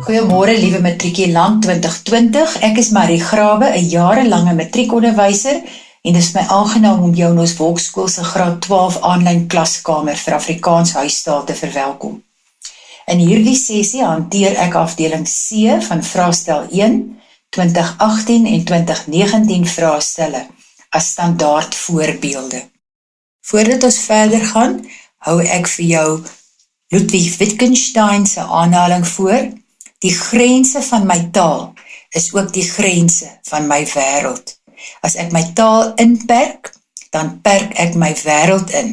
Goeiemôre liewe matrikulant 2020. Ek is Marie Grawe, 'n jarelange matriekonderwyser en dit is my aangenaam om jou in ons Volksskool se graad 12 aanlyn klaskamer vir Afrikaans huistaal te verwelkom. In hierdie sessie hanteer ek afdeling C van vraestel 1, 2018 en 2019 vraestelle as standaard voorbeelde. Voordat ons verder gaan, hou ek vir jou Ludwig Wittgenstein se aanhaling voor: die grense van my taal is ook die grense van my wêreld. As ek my taal inperk, dan perk ek my wêreld in.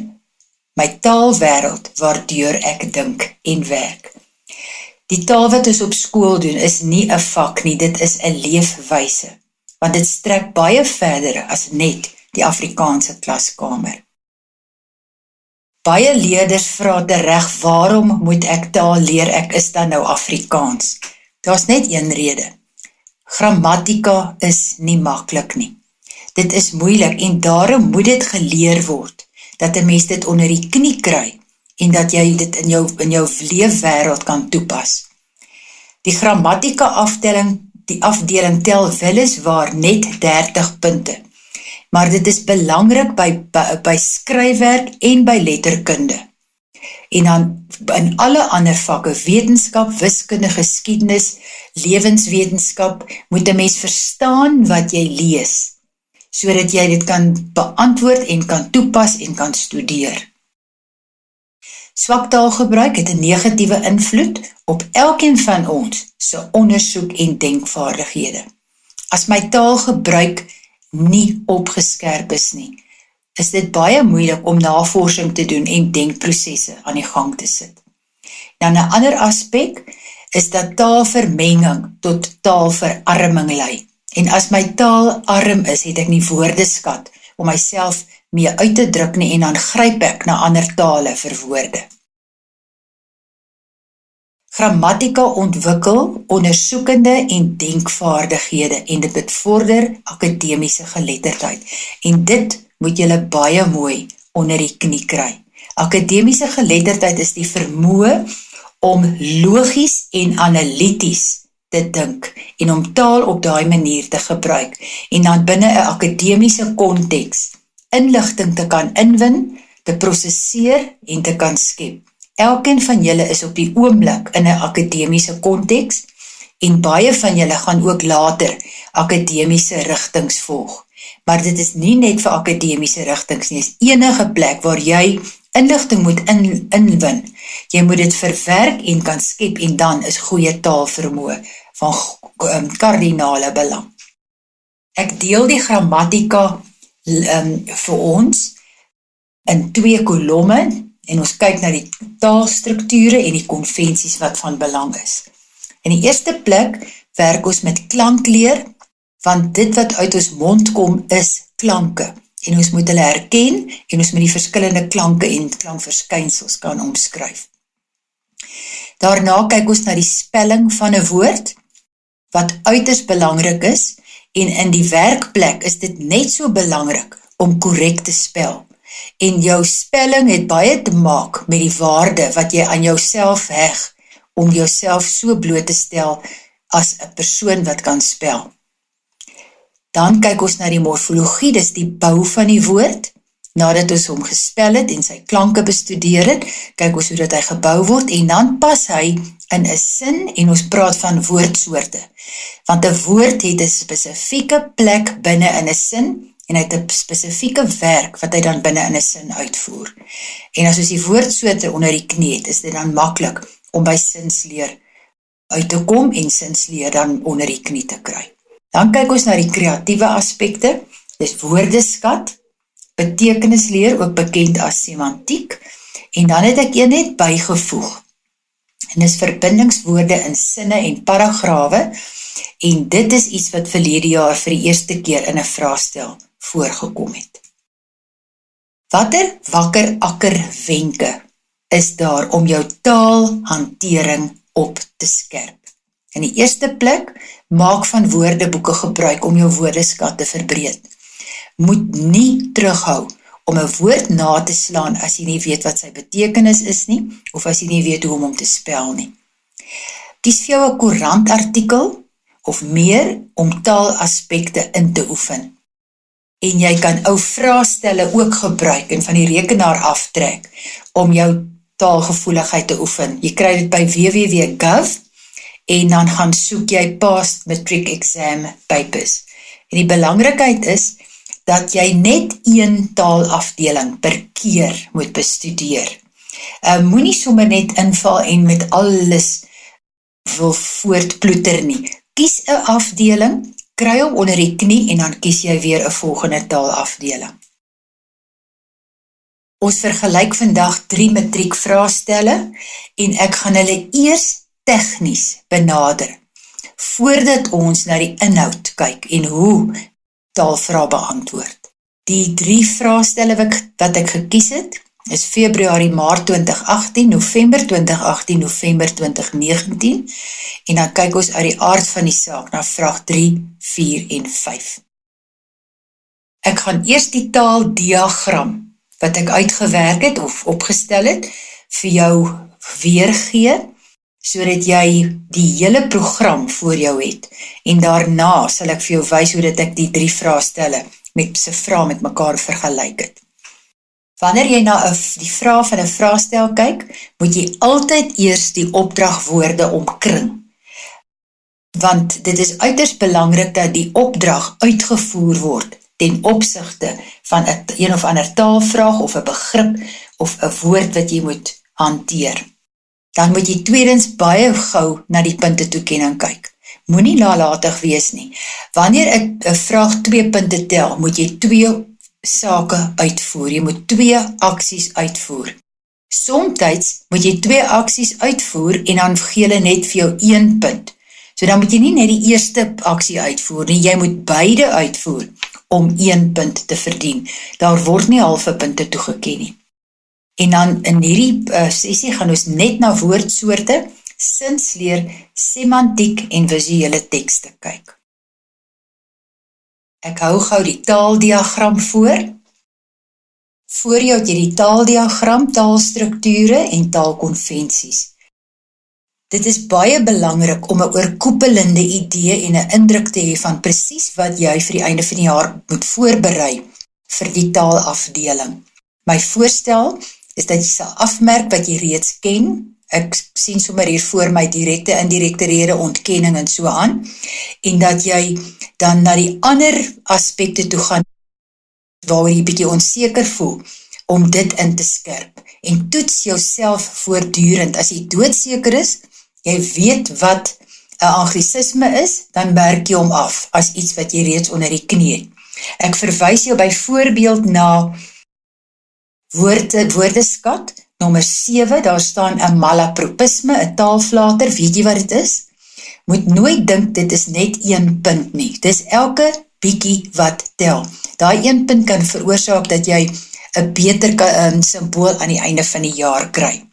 My taalwêreld waardeur ek dink en werk. Die taal wat ons op skool doen is nie 'n vak nie, dit is 'n leefwyse, want dit strek baie verder as net die Afrikaanse klaskamer. Baie leerders vra tereg, waarom moet ek taal leer, ek is dan nou Afrikaans? Daar's net een rede. Grammatika is nie maklik nie. Dit is moeilik en daarom moet dit geleer word, dat 'n mens dit onder die knie kry en dat jy dit in jou leefwêreld kan toepas. Die grammatika afdeling tel weliswaar net 30 punte. Maar dit is belangrik by skryfwerk en by letterkunde. En dan in alle ander vakke, wetenskap, wiskunde, geskiedenis, lewenswetenskap, moet 'n mens verstaan wat jy lees, sodat jy dit kan beantwoord en kan toepas en kan studeer. Swak taalgebruik het 'n negatiewe invloed op elkeen van ons se ondersoek en denkvaardighede. As my taalgebruik nie opgeskerp is nie, is dit baie moeilik om navorsing te doen en denkprosesse aan die gang te sit. Dan 'n ander aspek is dat taalvermenging tot taalverarming lei. En as my taal arm is, het ek nie woordeskat om myself mee uit te druk nie en dan gryp ek na ander tale vir woorde. Grammatika ontwikkel ondersoekende en denkvaardighede en dit bevorder akademiese geletterdheid. En dit moet julle baie mooi onder die knie kry. Akademiese geletterdheid is die vermoë om logies en analities te dink en om taal op daai manier te gebruik en dan binne 'n akademiese konteks inligting te kan inwin, te prosesseer en te kan skep. Elkeen van julle is op die oomblik in 'n akademiese konteks en baie van julle gaan ook later akademiese rigtings volg. Maar dit is nie net vir akademiese rigtings nie, is enige plek waar jy inligting moet inwin. Jy moet dit verwerk en kan skep en dan is goeie taalvermoë van kardinale belang. Ek deel die grammatika vir ons in 2 kolomme en ons kyk na die taalstrukture en die konvensies wat van belang is. In die eerste plek werk ons met klankleer, want dit wat uit ons mond kom is klanke. En ons moet hulle herken en ons moet die verskillende klanke en klankverskynsels kan omskryf. Daarna kyk ons na die spelling van 'n woord, wat uiters belangrik is, en in die werkplek is dit net so belangrik om korrek te spel. En jou spelling het baie te maak met die waarde wat jy aan jouself heg, om jouself so bloot te stel as 'n persoon wat kan spel. Dan kyk ons na die morfologie, dis die bou van die woord. Nadat ons hom gespel het en sy klanke bestudeer het, kyk ons hoe dat hy gebou word en dan pas hy in 'n sin en ons praat van woordsoorte. Want 'n woord het 'n spesifieke plek binne in 'n sin en hy het 'n spesifieke werk wat hy dan binne in 'n sin uitvoer. En as ons die woordsoorte onder die knie het, is dit dan maklik om by sinsleer uit te kom en sinsleer dan onder die knie te kry. Dan kyk ons na die kreatiewe aspekte, dis woordeskat, betekenisleer, ook bekend as semantiek, en dan het ek een net bygevoeg, en dis verbindingswoorde in sinne en paragrawe, en dit is iets wat verlede jaar vir die eerste keer in 'n vraestel voorgekom het. Watter wakker akker wenke is daar om jou taalhantering op te skerp? In die eerste plek, maak van woordeboeke gebruik om jou woordeskat te verbreed. Moet nie terughou om 'n woord na te slaan as jy nie weet wat sy betekenis is nie, of as jy nie weet hoe om hom te spel nie. Kies vir jou 'n koerantartikel of meer om taalaspekte in te oefen. En jy kan ou vraestelle ook gebruik en van die rekenaar aftrek om jou taalgevoeligheid te oefen. Jy kry dit by www.gov en dan gaan soek jy Past Matric Exam Papers. En die belangrikheid is dat jy net een taalafdeling per keer moet bestudeer. Moenie sommer net inval en met alles wil voortploeter nie. Kies 'n afdeling, kry hom onder die knie en dan kies jy weer 'n volgende taalafdeling. Ons vergelyk vandag 3 matriekvraestelle en ek gaan hulle eers tegnies benader, voordat ons na die inhoud kyk en hoe taalvrae beantwoord. Die 3 vraestelle wat ek gekies het, is Februarie, Maart 2018, November 2018, November 2019 en dan kyk ons uit die aard van die saak na vraag 3, 4 en 5. Ek gaan eers die taaldiagram wat ek uitgewerk het of opgestel het vir jou weergee, sodat jy die hele program voor jou het en daarna sal ek vir jou wys hoe dat ek die 3 vraestelle met se vrae met mekaar vergelyk het. Wanneer jy na die vraag van 'n vraestel kyk, moet jy altyd eers die opdragwoorde omkring. Want dit is uiters belangrik dat die opdrag uitgevoer word ten opsigte van 'n of ander taalvraag of 'n begrip of 'n woord wat jy moet hanteer. Dan moet jy tweedens baie gou na die puntetoekenning kyk. Moenie nalatig wees nie. Wanneer ek 'n vraag 2 punte tel, moet jy 2 sake uitvoer. Jy moet 2 aksies uitvoer. Somtyds moet jy 2 aksies uitvoer en dan gee hulle net vir jou 1 punt. So dan moet jy nie net die eerste aksie uitvoer nie, jy moet beide uitvoer om 1 punt te verdien. Daar word nie halve punte toegeken nie. En dan in hierdie sessie gaan ons net na woordsoorte, sinsleer, semantiek en visuele tekste kyk. Ek hou gou die taaldiagram voor. Voor jou het jy die taaldiagram, taalstrukture en taalkonvensies. Dit is baie belangrik om 'n oorkoepelende idee en 'n indruk te hê van presies wat jy vir die einde van die jaar moet voorberei vir die taalafdeling. My voorstel is dat jy sal afmerk wat jy reeds ken. Ek sien sommer hier voor my direkte, indirekte rede, ontkenning en so aan. En dat jy dan na die ander aspekte toe gaan waaroor jy bietjie onseker voel om dit in te skerp. En toets jouself voortdurend. As jy doodseker is, jy weet wat 'n anglisisme is, dan werk jy hom af as iets wat jy reeds onder die knie het. Ek verwys jou byvoorbeeld na woordeskat, nommer 7, daar staan 'n malapropisme, 'n taalflater, weet jy wat dit is? Moet nooit dink dit is net 1 punt nie, dis elke bietjie wat tel. Daai 1 punt kan veroorsaak dat jy 'n beter simbool aan die einde van die jaar kry.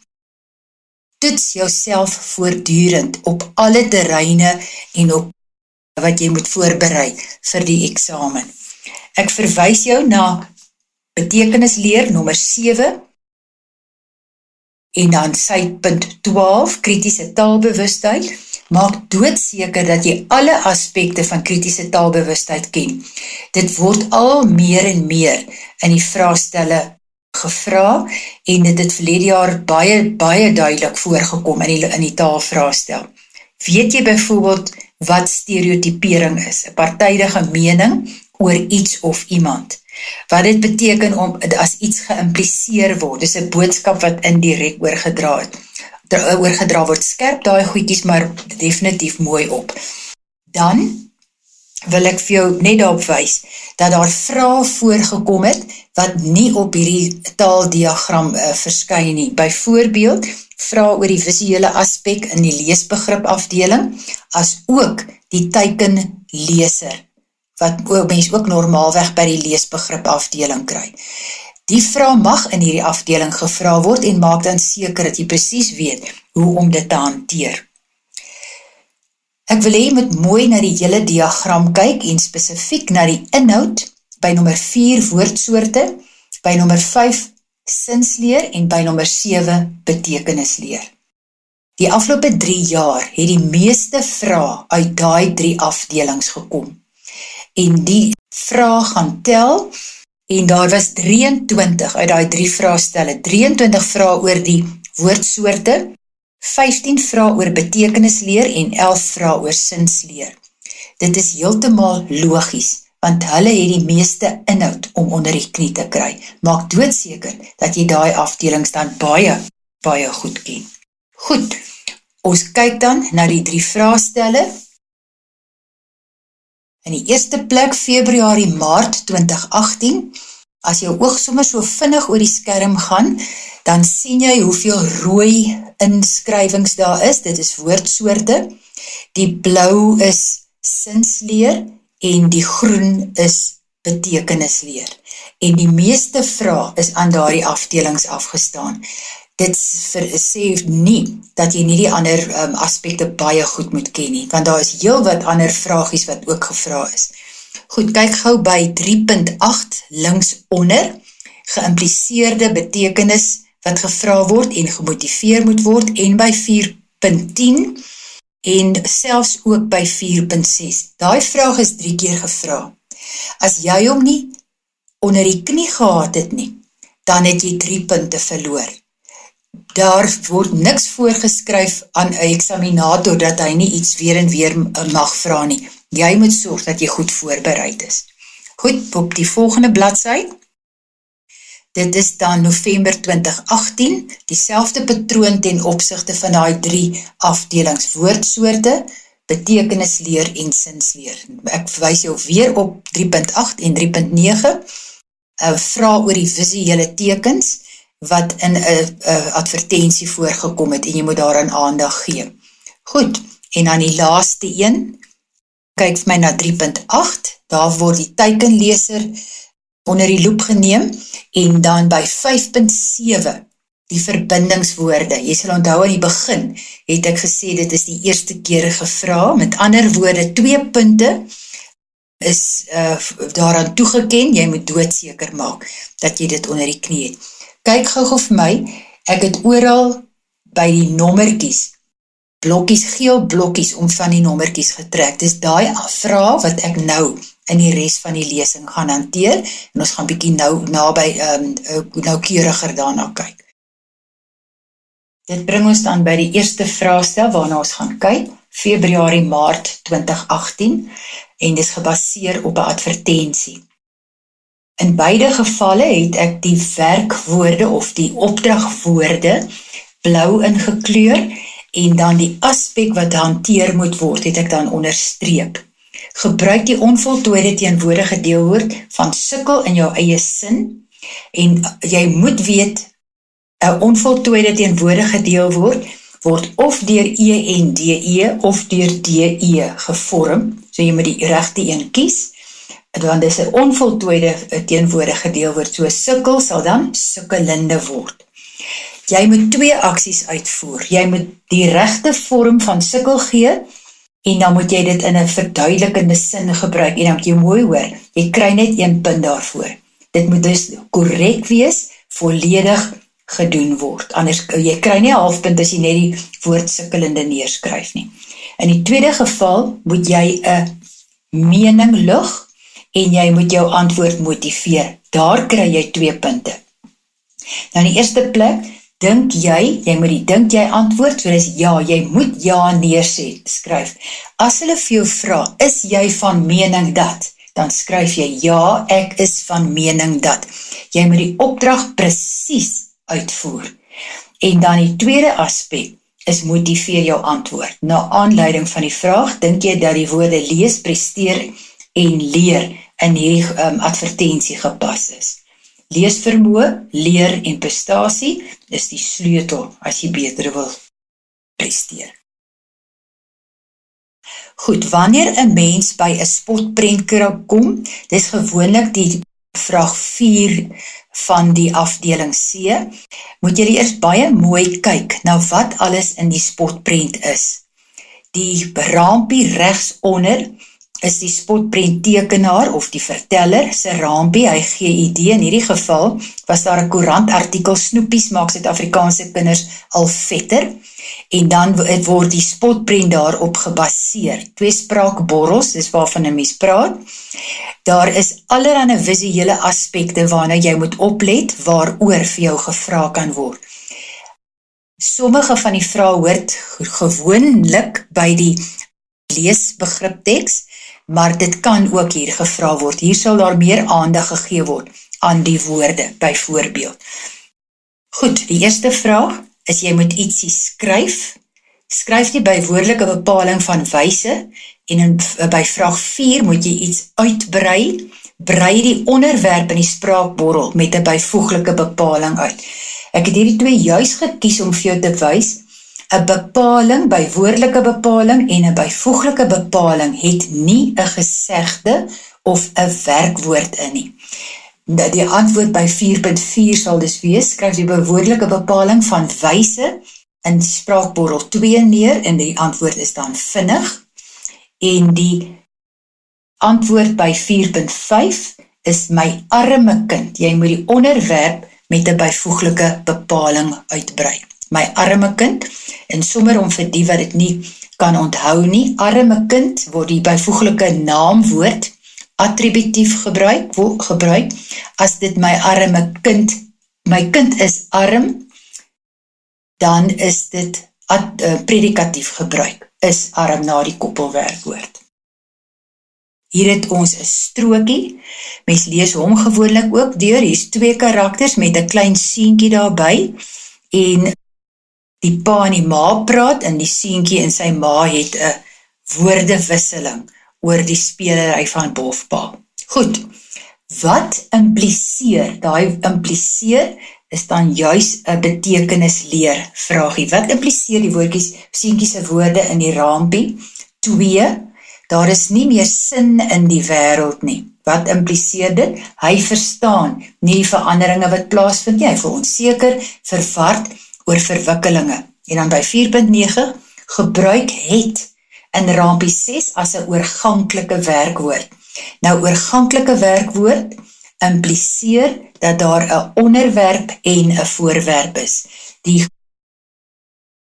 Toets jouself voortdurend op alle terreine en op wat jy moet voorberei vir die eksamen. Ek verwys jou na betekenisleer nommer 7 en dan sy punt 12, kritiese taalbewustheid. Maak doodseker dat jy alle aspekte van kritiese taalbewustheid ken. Dit word al meer en meer in die vraestelle gevra en dit het verlede jaar baie duidelik voorgekom in die taalvraestel. Weet jy byvoorbeeld wat stereotypering is? 'n partydige mening oor iets of iemand. Wat dit beteken om as iets geïmpliseer word, dis 'n boodskap wat indirek oorgedra word. Skerp daai goedjies maar definitief mooi op. Dan wil ek vir jou net daarop wys dat daar vrae voorgekom het wat nie op hierdie taaldiagram verskyn nie. Byvoorbeeld, vrae oor die visuele aspek in die leesbegrip afdeling, as ook die teikenleser, wat mens ook normaalweg by die leesbegrip afdeling kry. Die vraag mag in hierdie afdeling gevra word en maak dan seker dat jy presies weet hoe om dit te hanteer. Ek wil hê jy moet mooi na die hele diagram kyk en spesifiek na die inhoud by nommer 4 woordsoorte, by nommer 5 sinsleer en by nommer 7 betekenisleer. Die afgelope 3 jaar het die meeste vrae uit daai 3 afdelings gekom. En die vrae gaan tel, en daar was 23 uit daai 3 vraestelle, 23 vrae oor die woordsoorte, 15 vrae oor betekenisleer en 11 vrae oor sinsleer. Dit is heeltemal logies, want hulle het die meeste inhoud om onder die knie te kry. Maak doodseker dat jy daai afdelings dan baie goed ken. Goed, ons kyk dan na die 3 vraestelle. In die eerste plek, Februarie, Maart 2018, as jou oog sommer so vinnig oor die skerm gaan, dan sien jy hoeveel rooi inskrywings daar is, dit is woordsoorte, die blou is sinsleer, en die groen is betekenisleer. En die meeste vrae is aan daardie afdelings afgestaan. Dit sê nie dat jy nie die ander aspekte baie goed moet ken nie, want daar is heel wat ander vragies wat ook gevra is. Goed, kyk gou by 3.8 links onder, geïmpliseerde betekenis wat gevra word en gemotiveer moet word, en by 4.10 en selfs ook by 4.6. Daai vraag is 3 keer gevra. As jy hom nie onder die knie gehad het nie, dan het jy 3 punte verloor. Daar word niks voorgeskryf aan 'n eksaminator dat hy nie iets weer en weer mag vra nie. Jy moet sorg dat jy goed voorbereid is. Goed, op die volgende bladsy. Dit is dan November 2018, dieselfde patroon ten opsigte van daai 3 afdelings woordsoorte, betekenisleer en sinsleer. Ek verwys jou weer op 3.8 en 3.9, vra oor die visuele tekens wat in 'n advertensie voorgekom het en jy moet daaraan aandag gee. Goed, en dan die laaste een, kyk vir my na 3.8, daar word die teikenleser onder die loep geneem, en dan by 5.7, die verbindingswoorde. Jy sal onthou aan die begin, het ek gesê, dit is die eerste keer gevra, met ander woorde, 2 punte is daaraan toegeken, jy moet doodseker maak, dat jy dit onder die knie het. Kyk gou vir my, ek het oral by die nommertjies, blokkies, geel blokkies om van die nommertjies getrek. Dis daai vraag wat ek nou in die res van die lesing gaan hanteer, en ons gaan bietjie noukeuriger daarna kyk. Dit bring ons dan by die eerste vraestel waarna ons gaan kyk, Februarie, Maart 2018, en dis gebaseer op 'n advertensie. In beide gevalle het ek die werkwoorde of die opdragwoorde blou ingekleur, en dan die aspek wat hanteer moet word, het ek dan onderstreep. Gebruik die onvoltooide teenwoordige deelwoord van sukkel in jou eie sin, en jy moet weet, 'n onvoltooide teenwoordige deelwoord word of deur en de of deur de gevorm, so jy moet die regte een kies, want dis 'n onvoltooide teenwoordige deelwoord, so sukkel sal dan sukkelende word. Jy moet 2 aksies uitvoer, jy moet die regte vorm van sukkel gee, en dan moet jy dit in 'n verduidelikende sin gebruik, en dan moet jy mooi hoor, jy kry net 1 punt daarvoor. Dit moet dus korrek wees, volledig gedoen word, anders jy kry nie 'n halfpunt as jy net die woord sukkelende neerskryf nie. In die tweede geval moet jy 'n mening lig, en jy moet jou antwoord motiveer, daar kry jy 2 punte. Nou in die eerste plek, dink jy moet die dink jy antwoord, so dis ja, jy moet ja neerskryf. As hulle vir jou vra, is jy van mening dat, dan skryf jy ja, ek is van mening dat. Jy moet die opdrag presies uitvoer. En dan die tweede aspek is motiveer jou antwoord. Na aanleiding van die vraag, dink jy dat die woorde lees, presteer en leer in hierdie advertensie gepas is. Leesvermoë, leer en prestasie is die sleutel as jy beter wil presteer. Goed, wanneer 'n mens by 'n spotprent kom, dis gewoonlik die vraag 4 van die afdeling C, moet jy eers baie mooi kyk na wat alles in die spotprent is. Die raampie regs onder is die spotprenttekenaar of die verteller se raampie, hy gee idee. In hierdie geval was daar 'n koerantartikel, snoepies maak Suid-Afrikaanse kinders al vetter, en dan word die spotprent daarop gebaseer. Tweespraakborrels, dis waarvan 'n mens praat. Daar is allerlei visuele aspekte waarna jy moet oplet, waaroor vir jou gevra kan word. Sommige van die vrae hoort gewoonlik by die leesbegripteks, maar dit kan ook hier gevra word. Hier sal daar meer aandag gegee word aan die woorde, byvoorbeeld. Goed, die eerste vraag is jy moet ietsie skryf. Skryf die bywoordelike bepaling van wyse en by vraag 4 moet jy iets uitbrei. Brei die onderwerp in die spraakborrel met 'n byvoeglike bepaling uit. Ek het hierdie twee juis gekies om vir jou te wys. 'n bepaling, bywoordelike bepaling en 'n byvoeglike bepaling het nie 'n gesegde of 'n werkwoord in nie. Die antwoord by 4.4 sal dus wees, skryf die bywoordelike bepaling van wyse in spraakborrel 2 neer en die antwoord is dan vinnig. En die antwoord by 4.5 is my arme kind. Jy moet die onderwerp met 'n byvoeglike bepaling uitbrei. My arme kind, en sommer om vir die wat dit nie kan onthou nie, arme kind word die byvoeglike naamwoord attributief gebruik, as dit my arme kind, my kind is arm, dan is dit predikatief gebruik, is arm na die koppelwerkwoord. Hier het ons 'n strokie, mens lees hom gewoonlik ook deur, hier is 2 karakters met 'n klein seentjie daarby, en die pa en die ma praat, en die seentjie en sy ma het 'n woordewisseling oor die spelery van bofpa. Goed, wat impliseer? Daai impliseer is dan juis 'n betekenisleer vraagie. Wat impliseer die woordjies, seentjie se woorde in die raampie? 2, daar is nie meer sin in die wêreld nie. Wat impliseer dit? Hy verstaan nie die veranderinge wat plaasvind nie. Hy voel onseker, verward oor verwikkelinge. En dan by 4.9, gebruik het in raampie 6 as 'n oorganklike werkwoord. Nou, oorganklike werkwoord impliseer dat daar 'n onderwerp en 'n voorwerp is. Die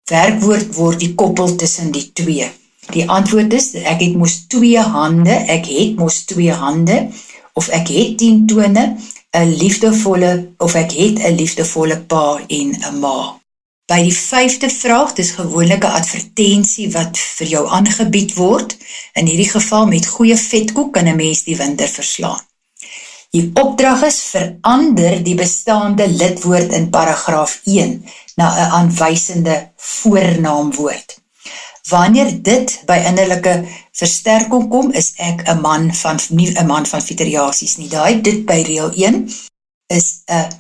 werkwoord word die koppel tussen die twee. Die antwoord is, ek het mos 2 hande, ek het mos 2 hande, of ek het 10 tone, 'n liefdevolle, of ek het 'n liefdevolle pa en 'n ma. By die 5de vraag, dis gewoonlik 'n advertensie wat vir jou aangebied word, in hierdie geval met goeie vetkoek kan 'n mens die winter verslaan. Die opdrag is, verander die bestaande lidwoord in paragraaf 1 na 'n aanwysende voornaamwoord. Wanneer dit by innerlike versterking kom, is ek 'n man van, nie 'n man van fiteriasies nie. Daai dit by reël 1 is 'n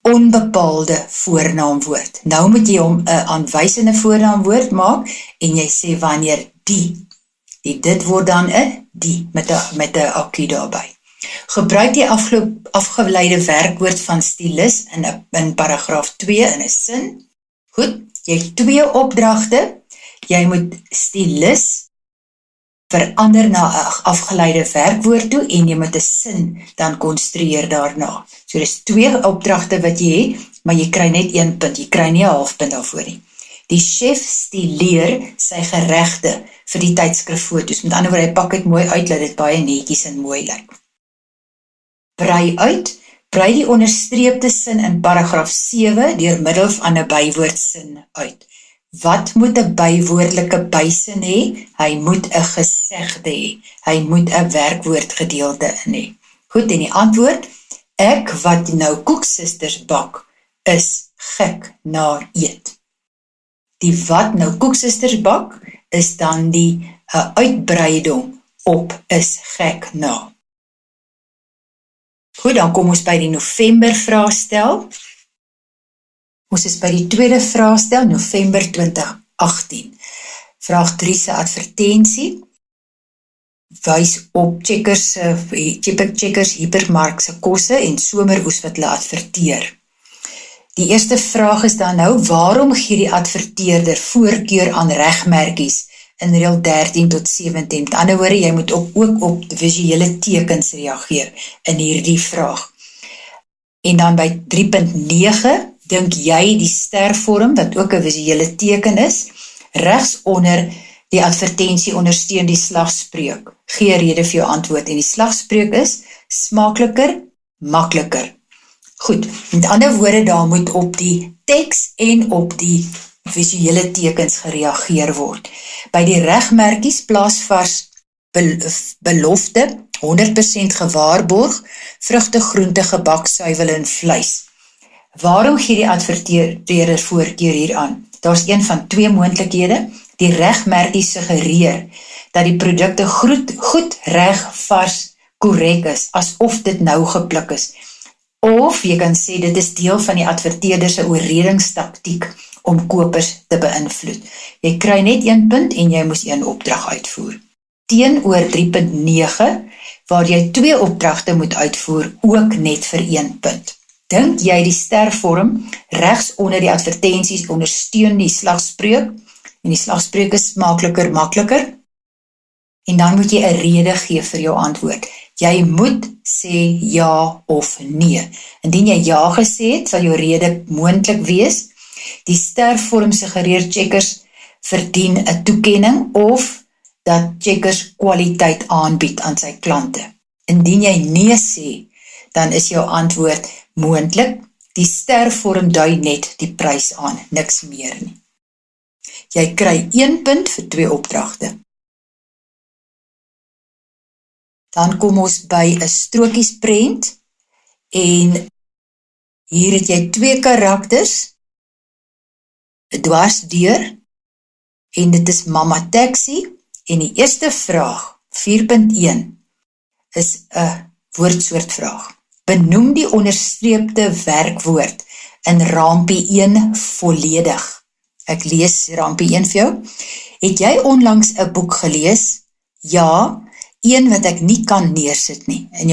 onbepaalde voornaamwoord. Nou moet jy hom 'n aanwysende voornaamwoord maak en jy sê wanneer die dit word dan 'n die met 'n akkie daarby. Gebruik die afgeleide werkwoord van stilus in paragraaf 2 in 'n sin. Goed, jy het 2 opdragte. Jy moet stilus verander na 'n afgeleide werkwoord toe en jy moet 'n sin dan konstrueer daarna. So dis 2 opdragte wat jy het, maar jy kry net 1 punt, jy kry nie 'n halfpunt daarvoor nie. Die chef stileer sy geregte vir die tydskriffoto's. Met ander woorde, hy pak dit mooi uit, laat dit baie netjies en mooi lyk. Brei uit, brei die onderstreepte sin in paragraaf 7 deur middel van 'n bywoordsin uit. Wat moet 'n bywoordelike bysin hê? Hy moet 'n gesegde hê. Hy moet 'n werkwoordgedeelte in hê. Goed, en die antwoord, ek wat nou koeksisters bak, is gek na eet. Die wat nou koeksisters bak, is dan die uitbreiding op is gek na. Goed, dan kom ons by die November vraestel. Ons is by die tweede vraestel, November 2018. Vraag 3 se advertensie wys op Checkers Hypermark se kosse en someroes wat hulle adverteer. Die eerste vraag is dan nou, waarom gee die adverteerder voorkeur aan regmerkies in reël 13 tot 17? Met ander woorde, jy moet ook op visuele tekens reageer in hierdie vraag. En dan by 3.9, dink jy die stervorm, wat ook 'n visuele teken is, regs onder die advertensie ondersteun die slagspreuk. Gee 'n rede vir jou antwoord en die slagspreuk is smaakliker, makliker. Goed, met ander woorde, daar moet op die teks en op die visuele tekens gereageer word. By die regmerkies plaas vars belofte, 100% gewaarborg, vrugte, groente, gebak, suiwel en vleis. Waarom gee die adverteerder voorkeur hieraan? Daar's een van twee moontlikhede. Die regmerkies suggereer dat die produkte goed, reg, vars, korrek is, asof dit nou gepluk is. Of jy kan sê dit is deel van die adverteerder se oorredingstaktiek om kopers te beïnvloed. Jy kry net 1 punt en jy moes 1 opdrag uitvoer. Teenoor 3.9, waar jy 2 opdragte moet uitvoer, ook net vir 1 punt. Dink jy die stervorm regs onder die advertensies ondersteun die slagspreuk, en die slagspreuk is smaakliker, makliker, en dan moet jy 'n rede gee vir jou antwoord. Jy moet sê ja of nee. Indien jy ja gesê het, sal jou rede moontlik wees. Die stervorm suggereer Checkers verdien 'n toekenning of dat Checkers kwaliteit aanbied aan sy klante. Indien jy nee sê, dan is jou antwoord moontlik. Die stervorm dui net die prys aan, niks meer nie. Jy kry 1 punt vir 2 opdragte. Dan kom ons by 'n strokiesprent en hier het jy 2 karakters dwars deur en dit is Mama Taxi en die eerste vraag, 4.1, is 'n woordsoortvraag. Benoem die onderstreepte werkwoord in rampie 1 volledig. Ek lees rampie 1 vir jou. Het jy onlangs 'n boek gelees? Ja, een wat ek nie kan neersit nie. In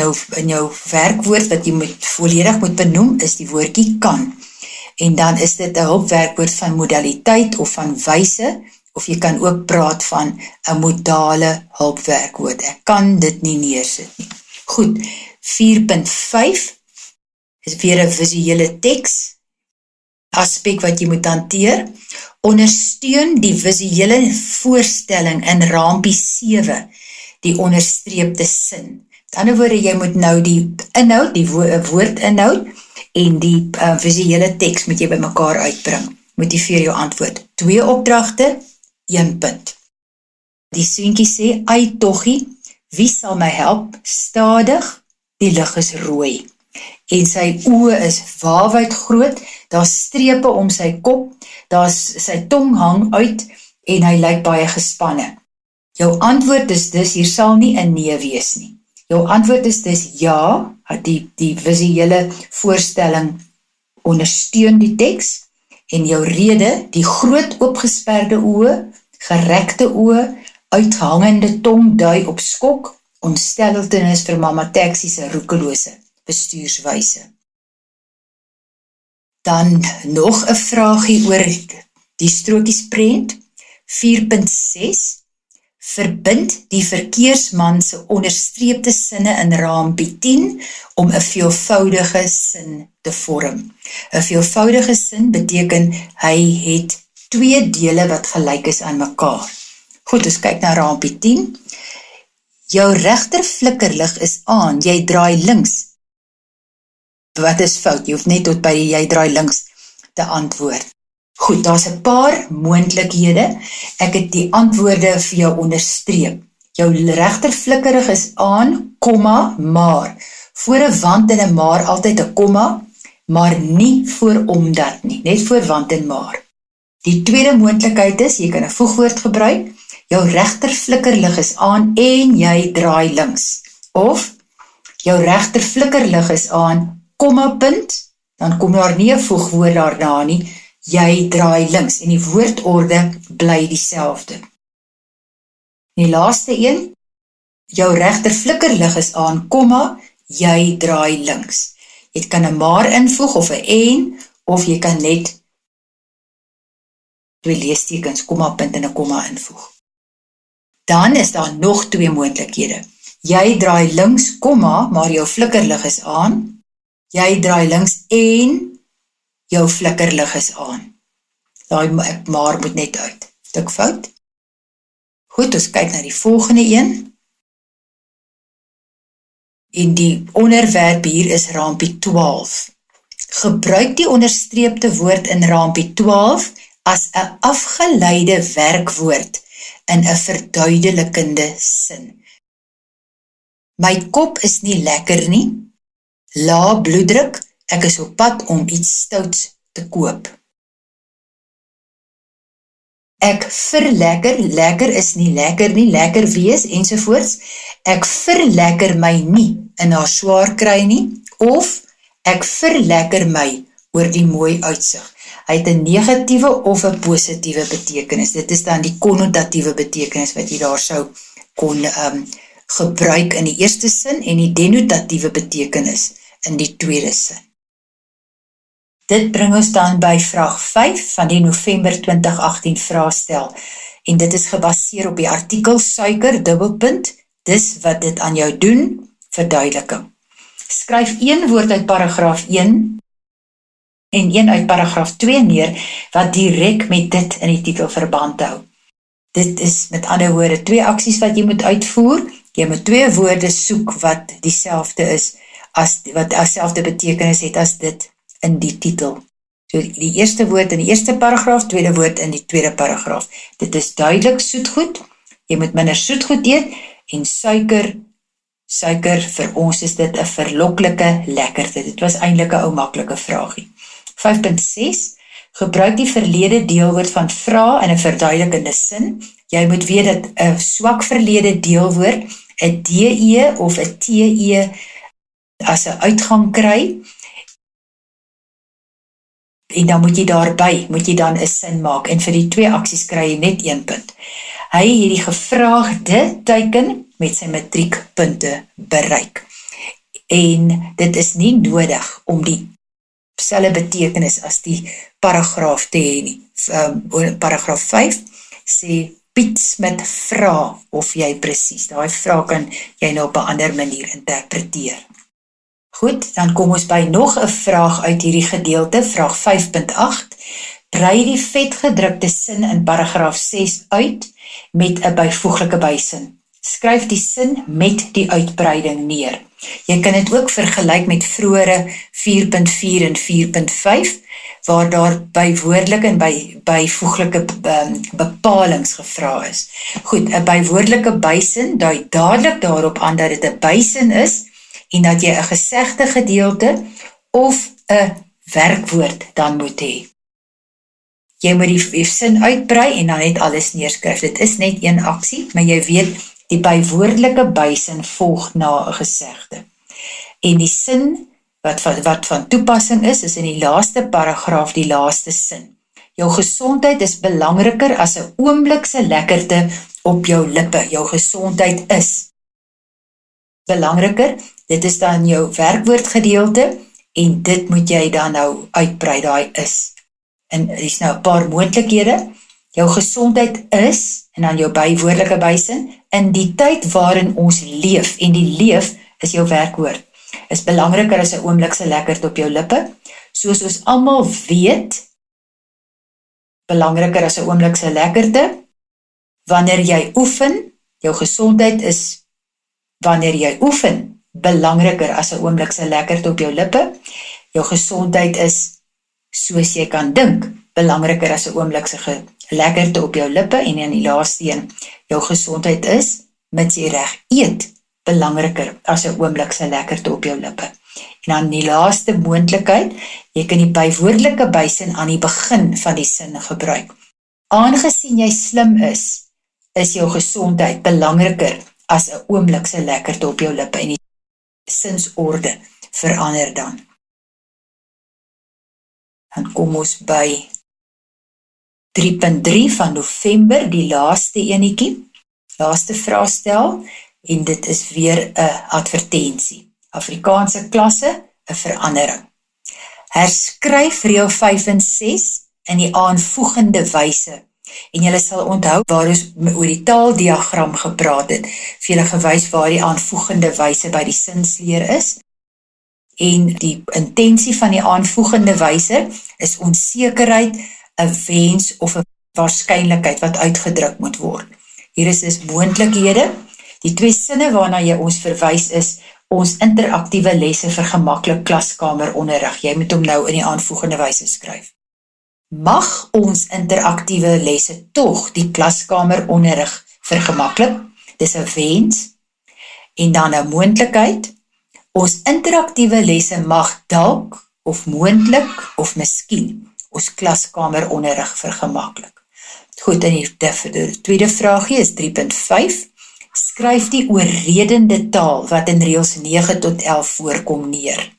jou werkwoord wat jy volledig moet benoem is die woordjie kan. En dan is dit 'n hulpwerkwoord van modaliteit of van wyse, of jy kan ook praat van 'n modale hulpwerkwoord. Ek kan dit nie neersit nie. Goed, 4.5 is weer 'n visuele teks aspek wat jy moet hanteer. Ondersteun die visuele voorstelling in rampie 7, die onderstreepte sin. Met ander woorde, jy moet nou die inhoud, die woordinhoud en die visuele teks moet jy by mekaar uitbring. Motiveer jou antwoord. 2 opdragte, 1 punt. Die seentjie sê, ai toggie, wie sal my help? Stadig, die lig is rooi. En sy oë is waawyd groot, daar strepe om sy kop, sy tong hang uit en hy lyk baie gespanne. Jou antwoord is dus, hier sal nie 'n nee wees nie. Jou antwoord is dus ja, die visuele voorstelling ondersteun die teks, en jou rede, die groot oopgesperde oë, gerekte oë, uithangende tong dui op skok, ontsteltenis vir Mama Taxi se roekelose bestuurswyse. Dan nog 'n vraagie oor die strokiesprent, 4.6, verbind die verkeersman se onderstreepte sinne in rampie 10 om 'n veelvoudige sin te vorm. 'n Veelvoudige sin beteken hy het 2 dele wat gelyk is aan mekaar. Goed, ons kyk na rampie 10. Jou regter flikkerlig is aan, jy draai links. Wat is fout? Jy hoef net tot by die jy draai links te antwoord. Goed, daar's 'n paar moontlikhede. Ek het die antwoorde vir jou onderstreep. Jou regter flikkerig is aan, komma, maar. Voor 'n want en 'n maar altyd 'n komma, maar nie voor omdat nie, net voor want en maar. Die tweede moontlikheid is, jy kan 'n voegwoord gebruik. Jou regter flikkerlig is aan en jy draai links. Of, jou regter flikkerlig is aan, komma, punt, dan kom daar nie 'n voegwoord daarna nie, jy draai links en die woordorde bly dieselfde. Die laaste een, jou regter flikkerlig is aan, komma, jy draai links. Jy kan 'n maar invoeg of 'n en, of jy kan net 2 leestekens, komma, punt en 'n komma invoeg. Dan is daar nog 2 moontlikhede. Jy draai links, komma, maar jou flikkerlig is aan. Jy draai links en jou flikkerlig is aan. Daai maar moet net uit. Het ek fout? Goed, ons kyk na die volgende een. En die onderwerp hier is raampie 12. Gebruik die onderstreepte woord in raampie 12 as 'n afgeleide werkwoord in 'n verduidelikende sin. My kop is nie lekker nie. Lae bloeddruk, ek is op pad om iets stouts te koop. Ek verlekker, lekker is nie lekker wees, ensovoorts. Ek verlekker my nie in haar swaar kry nie, of ek verlekker my oor die mooi uitsig. Hy het 'n negatiewe of 'n positiewe betekenis. Dit is dan die konnotatiewe betekenis wat jy daar sou kon gebruik in die eerste sin en die denotatiewe betekenis in die tweede sin. Dit bring ons dan by vraag 5 van die November 2018 vraestel. En dit is gebaseer op die artikel suiker, dubbelpunt, dis wat dit aan jou doen, verduideliking. Skryf een woord uit paragraaf 1 en een uit paragraaf 2 neer, wat direk met dit in die titel verband hou. Dit is met ander woorde 2 aksies wat jy moet uitvoer. Jy moet 2 woorde soek wat dieselfde is, wat dieselfde betekenis het as dit in die titel. So die eerste woord in die eerste paragraaf, tweede woord in die tweede paragraaf. Dit is duidelik soetgoed. Jy moet minder soetgoed eet en suiker, vir ons is dit 'n verloklike lekkerte. Dit was eintlik 'n ou maklike vraagie. 5.6 Gebruik die verlede deelwoord van vra in 'n verduidelikende sin. Jy moet weet dat 'n swak verlede deelwoord 'n DE of 'n TE as 'n uitgang kry. En dan moet jy daarby, dan 'n sin maak. En vir die 2 aksies kry jy net 1 punt. Hy het die gevraagde teiken met sy matriekpunte bereik. En dit is nie nodig om die selfe betekenis as die paragraaf te hê nie. Paragraaf 5 sê Piet Smit vra of jy presies. Daai vraag kan jy nou op 'n ander manier interpreteer. Goed, dan kom ons by nog 'n vraag uit hierdie gedeelte, vraag 5.8. Brei die vetgedrukte sin in paragraaf 6 uit met 'n byvoeglike bysin. Skryf die sin met die uitbreiding neer. Jy kan dit ook vergelyk met vroeëre 4.4 en 4.5, waar daar bywoordelike en byvoeglike bepalings gevra is. Goed, 'n bywoordelike bysin dui dadelik daarop aan dat dit 'n bysin is en dat jy 'n gesegde gedeelte of 'n werkwoord dan moet hê. Jy moet die sin uitbrei en dan net alles neerskryf. Dit is net een aksie, maar jy weet die bywoordelike bysin volg na 'n gesegde. En die sin wat van toepassing is in die laaste paragraaf, die laaste sin. Jou gesondheid is belangriker as 'n oomblikse lekkerte op jou lippe. Jou gesondheid is belangriker. Dit is dan jou werkwoordgedeelte en dit moet jy dan nou uitbrei, daai is. En er is nou 'n paar moontlikhede. Jou gesondheid is, en dan jou bywoordelike bysin, in die tyd waarin ons leef, en die leef is jou werkwoord, is belangriker as 'n oomblikse lekkerte op jou lippe. Soos ons almal weet, belangriker as 'n oomblikse lekkerte. Wanneer jy oefen, jou gesondheid is, wanneer jy oefen, belangriker as 'n oomblikse lekkerte op jou lippe. Jou gesondheid is, soos jy kan dink, belangriker as 'n oomblikse lekkerte op jou lippe. En in die laaste een, jou gesondheid is, mits jy reg eet, belangriker as 'n oomblikse lekkerte op jou lippe. En dan die laaste moontlikheid, jy kan die bywoordelike bysin aan die begin van die sin gebruik. Aangesien jy slim is jou gesondheid belangriker as 'n oomblikse lekkerte op jou lippe, en die sinsorde verander dan. Dan kom ons by 3.3 van November, die laaste enetjie, laaste vraestel, en dit is weer 'n advertensie. Afrikaanse klasse, 'n verandering. Herskryf reël 5 en 6 in die aanvoegende wyse. En julle sal onthou waar ons oor die taaldiagram gepraat het, vir julle gewys waar die aanvoegende wyse by die sinsleer is. en die intensie van die aanvoegende wyse is onsekerheid, 'n wens of 'n waarskynlikheid wat uitgedruk moet word. Hier is dus moontlikhede. Die twee sinne waarna jy ons verwys is ons interaktiewe lesse vir gemaklik klaskameronderrig. Jy moet hom nou in die aanvoegende wyse skryf. Mag ons interaktiewe lesse tog die klaskameronderrig vergemaklik? Dis 'n wens. En dan 'n moontlikheid. Ons interaktiewe lesse mag dalk of moontlik of miskien ons klaskameronderrig vergemaklik. Goed, en die tweede vraagie is 3.5. Skryf die oorredende taal wat in reëls 9 tot 11 voorkom neer.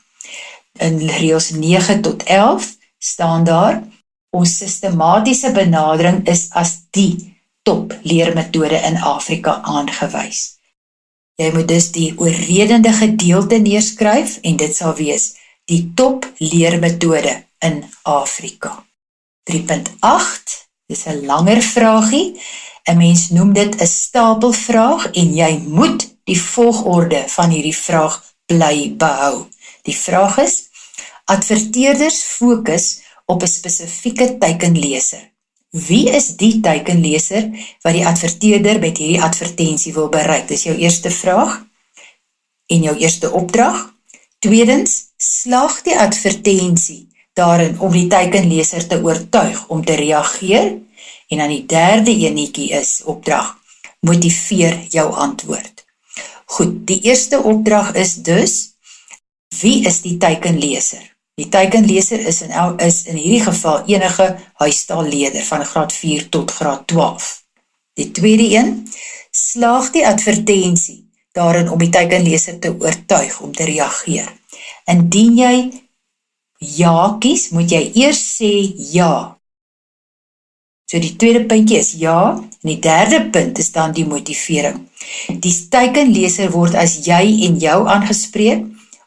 In reëls 9 tot 11 staan daar, ons sistematiese benadering is as die top leermetode in Afrika aangewys. Jy moet dus die oorredende gedeelte neerskryf en dit sal wees die top leermetode in Afrika. 3.8, dis 'n langer vraagie. 'n Mens noem dit 'n stapelvraag en jy moet die volgorde van hierdie vraag bly behou. Die vraag is, adverteerders fokus op 'n spesifieke teikenleser. Wie is die teikenleser wat die adverteerder met hierdie advertensie wil bereik? Dis jou eerste vraag en jou eerste opdrag. Tweedens, slaag die advertensie daarin om die teikenleser te oortuig om te reageer? En dan die derde enetjie is opdrag, motiveer jou antwoord. Goed, die eerste opdrag is dus, wie is die teikenleser? Die teikenleser is in hierdie geval enige huistaalleerder van graad 4 tot graad 12. Die tweede een, slaag die advertensie daarin om die teikenleser te oortuig om te reageer. Indien jy ja kies, moet jy eers sê ja. So die tweede puntjie is ja, en die derde punt is dan die motivering. Die teikenleser word as jy en jou aangespreek,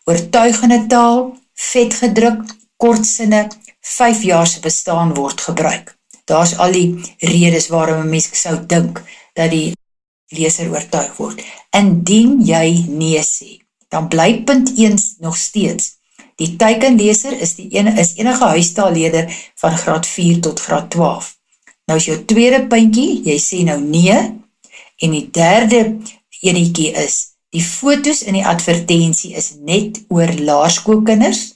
oortuigende taal, vetgedruk, kortsinne, 5 jaar se bestaan word gebruik. Daar's al die redes waarom 'n mens sou dink dat die leser oortuig word. Indien jy nee sê, dan bly punt 1 nog steeds. Die teikenleser is enige huistaalleerder van graad 4 tot graad 12. Nou is jou tweede puntjie, jy sê nou nee, en die derde enetjie is, die foto's in die advertensie is net oor laerskoolkinders.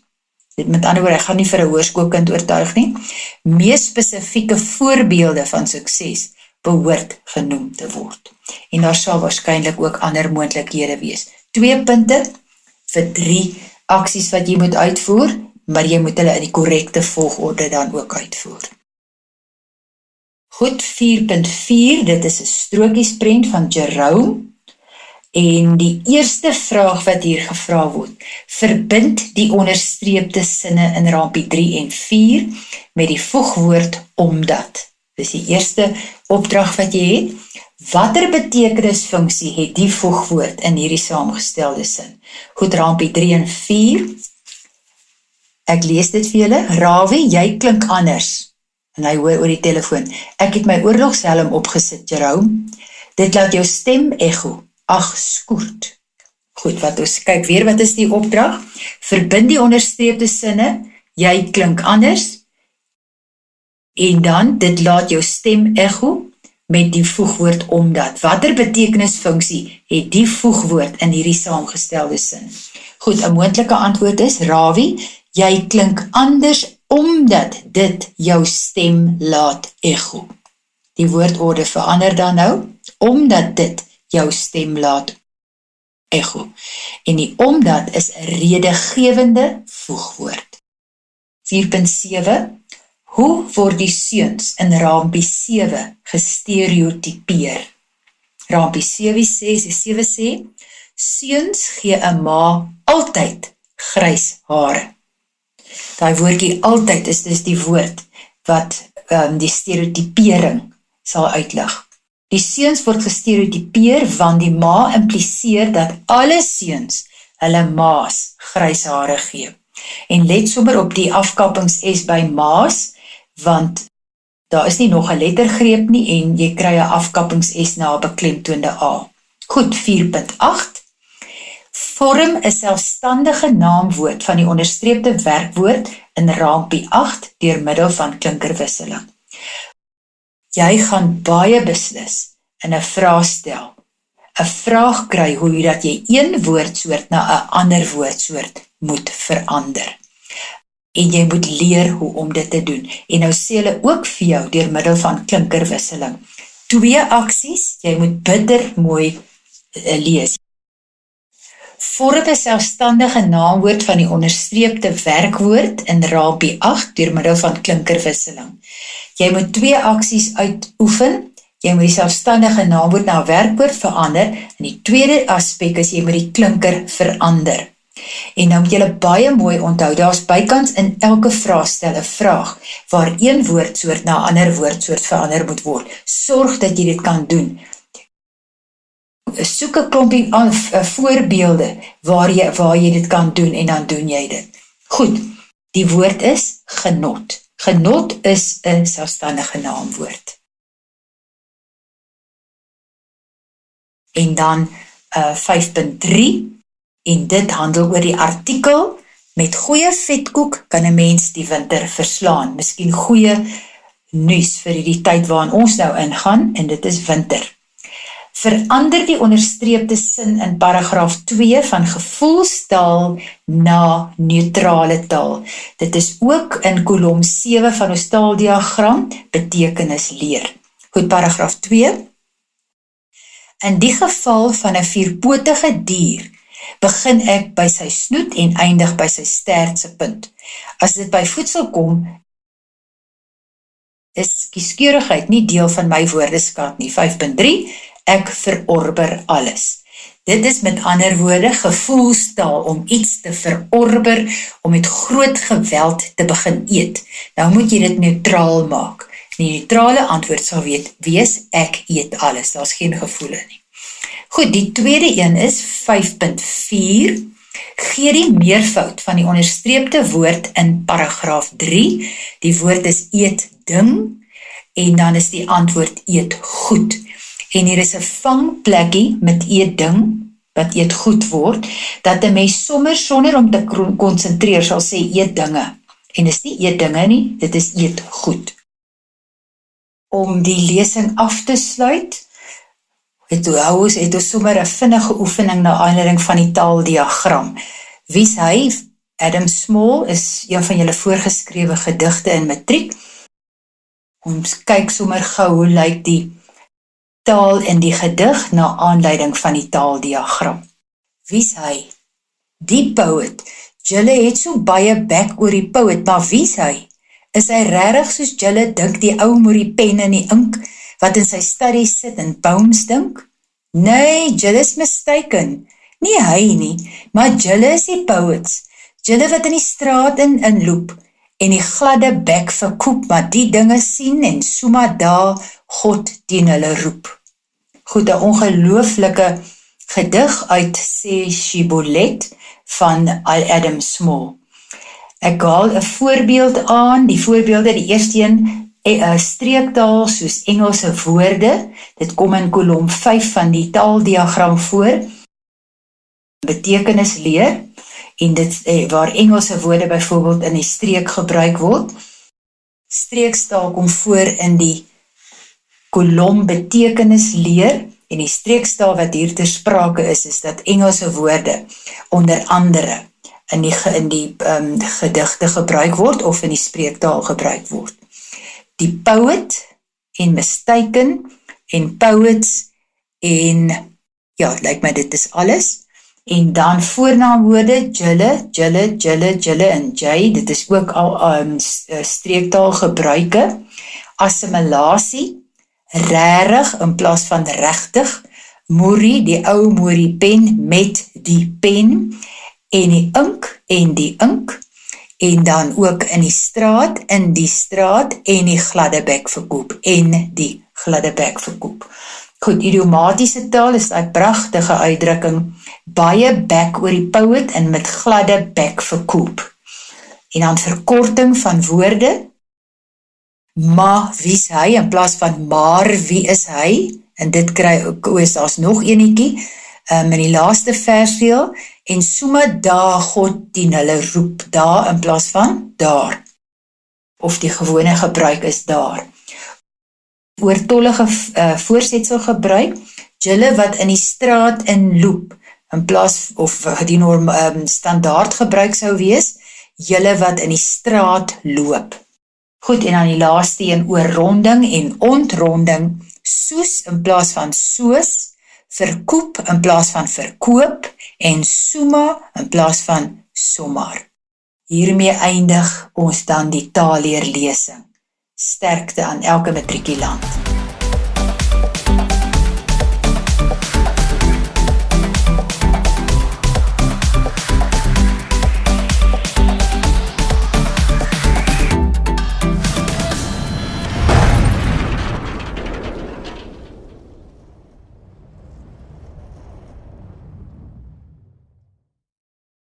Dit met ander woorde, ek gaan nie vir 'n hoërskoolkind oortuig nie. Mees spesifieke voorbeelde van sukses behoort genoem te word. En daar sal waarskynlik ook ander moontlikhede wees. 2 punte vir 3 aksies wat jy moet uitvoer, maar jy moet hulle in die korrekte volgorde dan ook uitvoer. Goed, 4.4, dit is 'n strokiesprent van Jerome. En die eerste vraag wat hier gevra word, verbind die onderstreepte sinne in rampie 3 en 4 met die voegwoord omdat. Dis die eerste opdrag wat jy het. Watter betekenisfunksie het die voegwoord in hierdie saamgestelde sin? Goed, rampie 3 en 4. Ek lees dit vir julle. Rawie, jy klink anders. En hy hoor oor die telefoon. Ek het my oorlogshelm opgesit, Jerome. Dit laat jou stem echo. Ag, skoort. Goed, wat ons kyk weer, wat is die opdrag? Verbind die onderstreepte sinne, jy klink anders, en dan, dit laat jou stem echo, met die voegwoord omdat. Watter betekenisfunksie het die voegwoord in hierdie saamgestelde sin? Goed, 'n moontlike antwoord is, Rawie, jy klink anders, omdat dit jou stem laat echo. Die woordorde verander dan nou, omdat dit jou stem laat echo. En die omdat is 'n redegewende voegwoord. 4.7. Hoe word die seuns in rampie 7 gestereotipeer? Rampie 7 sê, seuns gee 'n ma altyd grys hare. Daai woordjie altyd is dus die woord wat die stereotipering sal uitlig. Die seuns word gestereotipeer want die ma impliseer dat alle seuns hulle maas grys hare gee. En let sommer op die afkappings S by maas, want daar is nie nog 'n lettergreep nie en jy kry 'n afkappings S na 'n beklemtoonde A. Goed, 4.8. Vorm 'n selfstandige naamwoord van die onderstreepte werkwoord in raampie 8 deur middel van klinkerwisseling. Jy gaan baie beslis in 'n vraag stel, 'n vraag kry hoe dat jy een woordsoort na 'n ander woordsoort moet verander. En jy moet leer hoe om dit te doen. En nou sê hulle ook vir jou deur middel van klinkerwisseling. 2 aksies, jy moet bitter mooi lees. Vorm 'n selfstandige naamwoord van die onderstreepte werkwoord in raampie 8 deur middel van klinkerwisseling. Jy moet 2 aksies uitoefen. Jy moet die selfstandige naamwoord na 'n werkwoord verander. En die tweede aspek is jy moet die klinker verander. En nou moet julle baie mooi onthou, daar's bykans in elke vraagstel 'n vraag waar een woordsoort na 'n ander woordsoort verander moet word. Sorg dat jy dit kan doen. Soek 'n klompie voorbeelde waar jy dit kan doen en dan doen jy dit. Goed, die woord is genot. Genot is 'n selfstandige naamwoord. En dan 5.3 en dit handel oor die artikel met goeie vetkoek kan 'n mens die winter verslaan. Miskien goeie nuus vir die tyd waarin ons nou ingaan en dit is winter. Verander die onderstreepte sin in paragraaf 2 van gevoelstaal na neutrale taal. Dit is ook in kolom 7 van ons taaldiagram betekenis leer. Goed, paragraaf 2. In die geval van 'n vierpotige dier, begin ek by sy snoet en eindig by sy sterkste punt. As dit by voedsel kom, is kieskeurigheid nie deel van my woordeskat nie. 5.3, ek verorber alles. Dit is met ander woorde gevoelstaal om iets te verorber, om met groot geweld te begin eet. Nou moet jy dit neutraal maak. Die neutrale antwoord sal wees, ek eet alles. Daar's geen gevoele nie. Goed, die tweede een is 5.4. Gee die meervoud van die onderstreepte woord in paragraaf 3. Die woord is eet ding en dan is die antwoord eet goed. En hier is 'n vangplekkie met eet ding, wat eet goed word, dat 'n mens sommer sonder om te konsentreer sal sê eet dinge. En is nie eet dinge nie, dit is eet goed. Om die lesing af te sluit, het ons sommer 'n vinnige oefening na aanleiding van die taaldiagram. Wie's hy? Adam Small is een van julle voorgeskrewe gedigte in matriek. Ons kyk sommer gou hoe lyk die taal in die gedig na aanleiding van die taaldiagram. Wie's hy? Die poet. Julle het so baie bek oor die poet, maar wie's hy? Is hy regtig soos julle dink die ou met die pen en die ink wat in sy studie sit en bounce dink? Nee, julle is mistaken. Nie hy nie, maar julle is die poets. Julle wat in die straat inloop en die gladde bek verkoop, maar die dinge sien en soma daar God teen hulle roep. Goed, 'n ongelooflike gedig uit sê Shibboleth van Adam Small. Ek haal 'n voorbeeld aan, die voorbeelde, die eerste een, streektaal soos Engelse woorde, dit kom in kolom 5 van die taaldiagram voor, betekenis leer, en dit waar Engelse woorde byvoorbeeld in die streek gebruik word. Streekstaal kom voor in die kolom betekenis leer, en die streekstaal wat hier ter sprake is dat Engelse woorde onder andere in die gedigte gebruik word of in die spreektaal gebruik word. Die poet en mistaken en poets en ja, lyk my dit is alles. En dan voornaamwoorde julle en jy, dit is ook al streektaal gebruike. Assimilasie, rarig in plaas van regtig, Moerie, die ou Moerie pen met die pen, en die ink, en dan ook in die straat, en die gladde bek verkoop, en die gladde bek verkoop. Goed, idiomatiese taal is 'n pragtige uitdrukking, baie bek oor die poet en met gladde bek verkoop. En dan verkorting van woorde, maar wie is hy, in plaas van maar wie is hy, en dit kry ook, daar's nog enetjie, in die laaste versdeel, en summa da God dien hulle roep, daar in plaas van daar, of die gewone gebruik is daar. Oortollige voorsetsel gebruik, julle wat in die straat inloop, in plaas, of die standaard gebruik sou wees, julle wat in die straat loop. Goed, en dan die laaste een, oorronding en ontronding, soes in plaas van soos, verkoop in plaas van verkoop, en summa in plaas van sommaar. Hiermee eindig ons dan die taalleerlesing. Sterkte aan elke matrikulant.